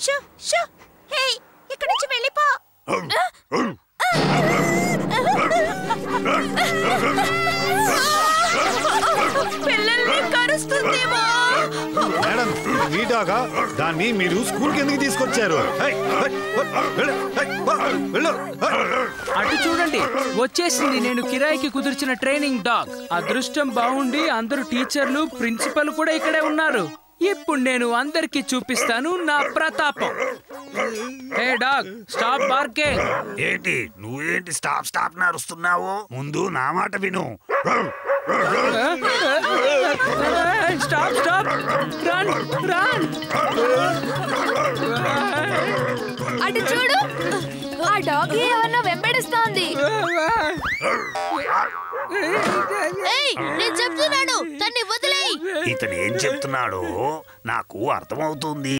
Shoe shoe హే ఇక్కడి నుంచి వెళ్ళిపో. పిల్లల్ని కరుస్తుందేమో. మేడం మీ డాగా? దాన్ని మీరు స్కూల్కి ఎందుకు తీసుకొచ్చారు? అటు చూడండి, వచ్చేసింది నేను కిరాయికి కుదిర్చిన ట్రైనింగ్ డాగ్. అదృష్టం బాగుండి అందరూ టీచర్లు ప్రిన్సిపల్ కూడా ఇక్కడే ఉన్నారు. ఇప్పుడు నేను అందరికి చూపిస్తాను నా ప్రతాపం. హే డాగ్, స్టాప్ బార్కింగ్. ఏంటి నువ్వేంటి స్టాప్ స్టాప్ నరుస్తున్నావు? ముందు నా మాట విను. Stop stop, run run. అటు చూడు, ఆ డాగ్ ఎవరినో వెంబడిస్తోంది. నేను చెప్తున్నాను, తన్ని వదిలేయ్. ఇతను ఏం చెప్తున్నాడో నాకు అర్థమవుతుంది.